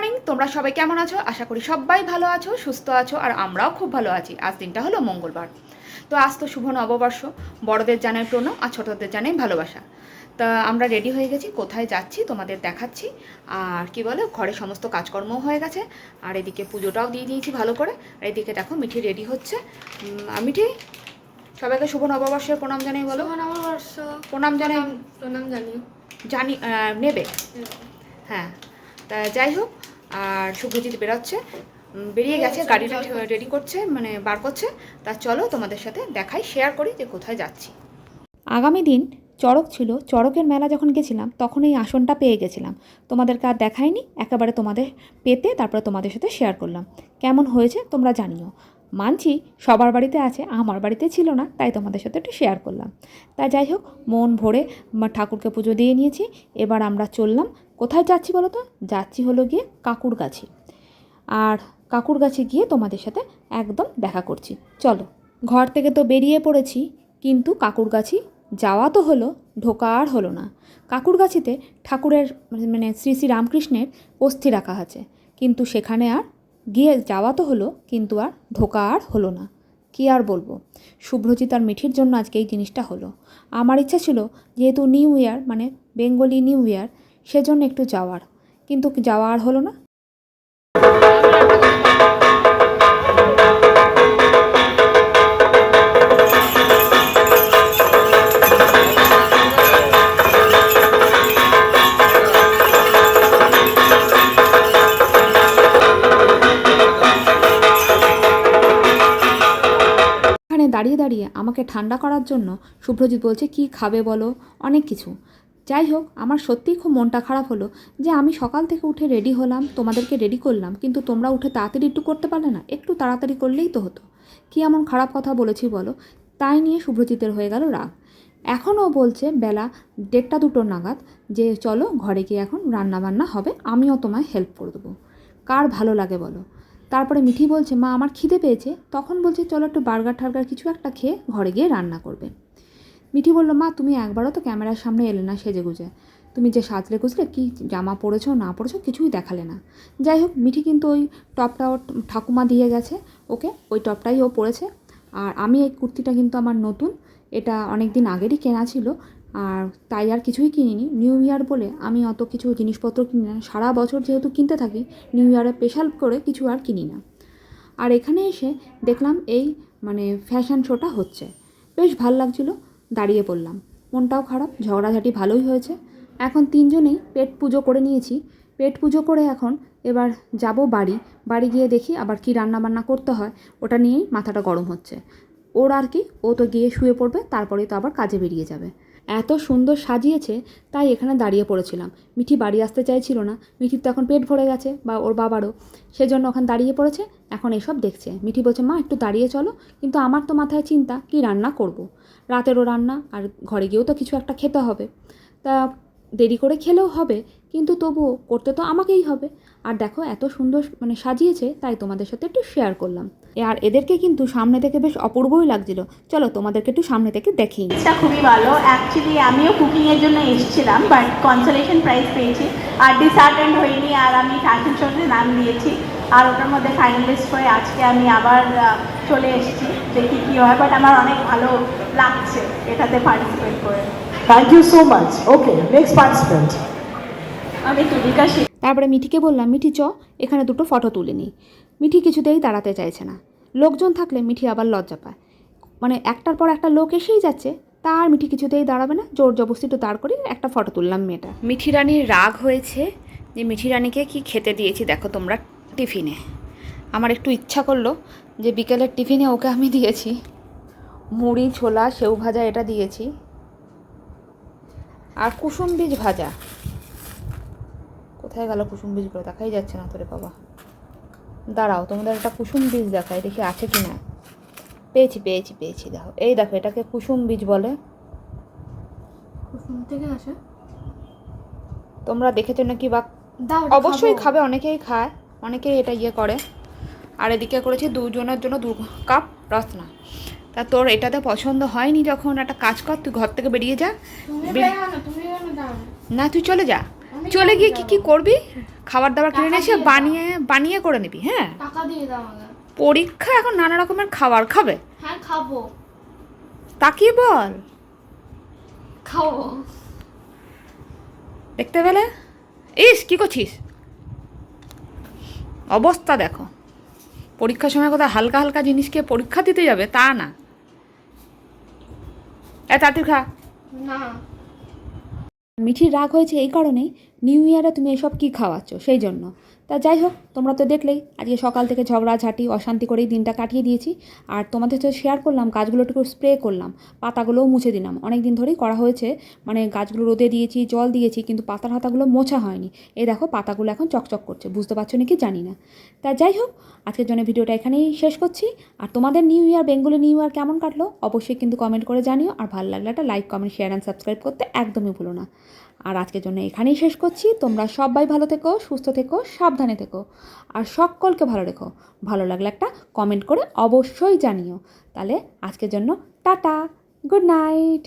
Morning, তোমরা সবাই কেমন আছো? আশা করি সবাই ভালো আছো, সুস্থ আছো, আর আমরাও খুব ভালো আছি। আজ দিনটা হলো মঙ্গলবার। তো আজ তো শুভ নববর্ষ। বড়দের জানাই প্রণাম আর ছোটদের জানাই ভালোবাসা। তা আমরা রেডি হয়ে গেছি, কোথায় যাচ্ছি তোমাদের দেখাচ্ছি। আর কি বলে, ঘরে সমস্ত কাজকর্মও হয়ে গেছে, আর এদিকে পুজোটাও দিয়ে দিয়েছি ভালো করে। আর এদিকে দেখো মিঠি রেডি হচ্ছে। মিঠি, সবাইকে শুভ নববর্ষের প্রণাম জানাই বলো। নববর্ষ প্রণাম জানাই। প্রণাম জানি নেবে। হ্যাঁ, তা যাই হোক, আর শুভজিৎ বেরোচ্ছে, বেরিয়ে গেছে, গাড়িটা রেডি করছে, মানে বার করছে। তা চলো তোমাদের সাথে দেখাই, শেয়ার করি যে কোথায় যাচ্ছি। আগামী দিন চড়ক ছিল, চড়কের মেলা যখন গেছিলাম তখন এই আসনটা পেয়ে গেছিলাম। তোমাদেরকে আর দেখাইনি, একেবারে তোমাদের পেতে তারপরে তোমাদের সাথে শেয়ার করলাম। কেমন হয়েছে তোমরা জানিও। মানছি সবার বাড়িতে আছে, আমার বাড়িতে ছিল না, তাই তোমাদের সাথে একটু শেয়ার করলাম। তা যাই হোক, মন ভরে ঠাকুরকে পুজো দিয়ে নিয়েছি। এবার আমরা চললাম। কোথায় যাচ্ছি বলো তো? যাচ্ছি হলো গিয়ে কাকুর গাছি। আর কাকুর গাছে গিয়ে তোমাদের সাথে একদম দেখা করছি। চলো। ঘর থেকে তো বেরিয়ে পড়েছি, কিন্তু কাকুর গাছি যাওয়া তো হলো, ঢোকা আর হলো না। কাকুর গাছিতে ঠাকুরের মানে শ্রী শ্রী রামকৃষ্ণের অস্থি রাখা আছে, কিন্তু সেখানে আর গিয়ে যাওয়া তো হলো, কিন্তু আর ঢোকা আর হলো না। কী আর বলবো, শুভ্রজিৎ আর মিঠির জন্য আজকে এই জিনিসটা হলো। আমার ইচ্ছা ছিল যেহেতু নিউ ইয়ার, মানে বেঙ্গলি নিউ ইয়ার, সেজন্য একটু যাওয়ার, কিন্তু যাওয়া আর হলো না। দাঁড়িয়ে দাঁড়িয়ে আমাকে ঠান্ডা করার জন্য শুভ্রজিৎ বলছে কি খাবে বলো, অনেক কিছু। যাই হোক, আমার সত্যিই খুব মনটা খারাপ হলো যে আমি সকাল থেকে উঠে রেডি হলাম, তোমাদেরকে রেডি করলাম, কিন্তু তোমরা উঠে তাড়াতাড়ি একটু করতে পারলে না? একটু তাড়াতাড়ি করলেই তো হতো। কি এমন খারাপ কথা বলেছি বলো? তাই নিয়ে শুভ্রজিতের হয়ে গেল রাগ। এখনও বলছে বেলা 1:30-2 নাগাদ যে চলো ঘরে গিয়ে এখন রান্নাবান্না হবে, আমিও তোমায় হেল্প করে দেবো। কার ভালো লাগে বলো? তারপরে মিঠি বলছে মা আমার খিদে পেয়েছে, তখন বলছে চলো একটু বার্গার টার্গার কিছু একটা খেয়ে ঘরে গিয়ে রান্না করবে। মিঠি বলল মা তুমি একবারও তো ক্যামেরার সামনে এলে না সেজে গুজে, তুমি যে সাজলে গুজলে কি জামা পরেছো না পরেছো কিছুই দেখালে না। যাই হোক, মিঠি কিন্তু ওই টপটা ওর ঠাকুমা দিয়ে গেছে ওকে, ওই টপটাই ও পরেছে। আর আমি এই কুর্তিটা কিন্তু আমার নতুন, এটা অনেক দিন আগেরই কেনা ছিল, আর তাই আর কিছুই কিনিনি। নিউ ইয়ার বলে আমি অত কিছু জিনিসপত্র কিনি না, সারা বছর যেহেতু কিনতে থাকি, নিউ ইয়ারে স্পেশাল করে কিছু আর কিনি না। আর এখানে এসে দেখলাম এই মানে ফ্যাশন শোটা হচ্ছে, বেশ ভাল লাগছিলো, দাঁড়িয়ে পড়লাম। মনটাও খারাপ, ঝগড়াঝাটি ভালোই হয়েছে। এখন তিনজনেই পেট পুজো করে নিয়েছি। পেট পুজো করে এখন এবার যাব বাড়ি গিয়ে দেখি আবার কি রান্নাবান্না করতে হয়, ওটা নিয়েই মাথাটা গরম হচ্ছে। ওর আর কি, ও তো গিয়ে শুয়ে পড়বে, তারপরেই তো আবার কাজে বেরিয়ে যাবে। এত সুন্দর সাজিয়েছে, তাই এখানে দাঁড়িয়ে পড়েছিলাম। মিঠি বাড়ি আসতে চাইছিল না, মিঠির তো এখন পেট ভরে গেছে, বা ওর বাবারও, সেজন্য ওখানে দাঁড়িয়ে পড়েছে, এখন এসব দেখছে। মিঠি বলছে মা একটু দাঁড়িয়ে চলো, কিন্তু আমার তো মাথায় চিন্তা কি রান্না করব। রাতেরও রান্না, আর ঘরে গিয়েও তো কিছু একটা খেতে হবে। তা দেরি করে খেলেও হবে, কিন্তু তবুও করতে তো আমাকেই হবে। আর দেখো এত সুন্দর মানে সাজিয়েছে, তাই তোমাদের সাথে একটু শেয়ার করলাম। আর এদেরকে কিন্তু সামনে থেকে বেশ অপূর্বই লাগছিল। চলো তোমাদেরকে একটু সামনে থেকে দেখি। এটা খুবই ভালো। অ্যাকচুয়ালি আমিও কুকিংয়ের জন্য এসেছিলাম, বাট কনসোলেশন প্রাইজ পেয়েছি আর ডিসঅ্যাটেন্ড হইনি, আর আমি ফ্যাশন শোতে নাম দিয়েছি, আর ওটার মধ্যে ফাইনালিস্ট হয়ে আজকে আমি আবার চলে এসেছি, দেখি কী হয়। বাট আমার অনেক ভালো লাগছে এটাতে পার্টিসিপেট করে। Thank you so much. Okay, next participant. আমি তুলিকা। তারপরে মিঠিকে বললাম মিঠি চ এখানে দুটো ফটো তুলে নিই। মিঠি কিছুতেই দাঁড়াতে চাইছে না। লোকজন থাকলে মিঠি আবার লজ্জা পায়, মানে একটার পর একটা লোক এসেই যাচ্ছে, তার মিঠি কিছুতেই দাঁড়াবে না, জোর জবরদস্তি একটু দাঁড় করি একটা ফটো তুললাম মেয়েটা। মিঠি রানীর রাগ হয়েছে যে মিঠি রানীকে কি খেতে দিয়েছি দেখো তোমরা টিফিনে। আমার একটু ইচ্ছা করলো যে বিকেলের টিফিনে ওকে আমি দিয়েছি মুড়ি, ছোলা, সেউ ভাজা, এটা দিয়েছি, আর কুসুম বীজ ভাজা। কোথায় গেল কুসুম বীজগুলো? দেখাই যাচ্ছে না তোরে বাবা, দাঁড়াও তোমাদের একটা কুসুম বীজ দেখাই, দেখি আছে কি না। পেয়েছি পেয়েছি পেয়েছি, দেখো এই দেখো, এটাকে কুসুম বীজ বলে। কুসুম থেকে আসে, তোমরা দেখেছো নাকি? বা অবশ্যই খাবে, অনেকেই খায়, অনেকেই এটা ইয়ে করে। আর এদিকে করেছি দুজনের জন্য 2 কাপ রসনা। তা তোর এটাতে পছন্দ হয়নি যখন, একটা কাজ কর, তুই ঘর থেকে বেরিয়ে যা। না তুই চলে যা, চলে গিয়ে কি করবি? খাবার দাবার কিনে নিয়ে এসে বানিয়ে বানিয়ে করে নিবি। হ্যাঁ, টাকা দিয়ে দাও আমাকে। পরীক্ষা, এখন নানা রকমের খাবার খাবে। হ্যাঁ খাবো। তাকিয়ে বল, খাবো। দেখতে পেলে? ইস, কি করছিস? অবস্থা দেখো, পরীক্ষার সময় কোথাও হালকা হালকা জিনিসকে পরীক্ষা দিতে যাবে তা না। তাড়াতাড়ি খা। না। মিঠির রাগ হয়েছে এই কারণেই, নিউ ইয়ারে তুমি এসব কী খাওয়াচ্ছ সেই জন্য। তা যাই হোক, তোমরা তো দেখলেই আজকে সকাল থেকে ঝগড়াঝাটি অশান্তি করেই দিনটা কাটিয়ে দিয়েছি। আর তোমাদের তো শেয়ার করলাম, গাছগুলোটুকু স্প্রে করলাম, পাতাগুলোও মুছে দিলাম। অনেক দিন ধরেই করা হয়েছে, মানে গাছগুলো রোদে দিয়েছি, জল দিয়েছি, কিন্তু পাতার হাতাগুলো মোছা হয়নি। এই দেখো পাতাগুলো এখন চকচক করছে, বুঝতে পারছো নাকি জানি না। তা যাই হোক, আজকের জন্য ভিডিওটা এখানেই শেষ করছি। আর তোমাদের new year, Bengali new year কেমন কাটলো অবশ্যই কিন্তু কমেন্ট করে জানিও। আর ভালো লাগলে একটা like, comment, share and subscribe করতে একদমই ভুলো না। আর আজকের জন্য এখানেই শেষ করছি। তোমরা সবাই ভালো থেকো, সুস্থ থেকো, সাবধানে থেকো, আর সকলকে ভালো রেখো। ভালো লাগলে একটা কমেন্ট করে অবশ্যই জানিও। তাহলে আজকের জন্য টাটা, গুড নাইট।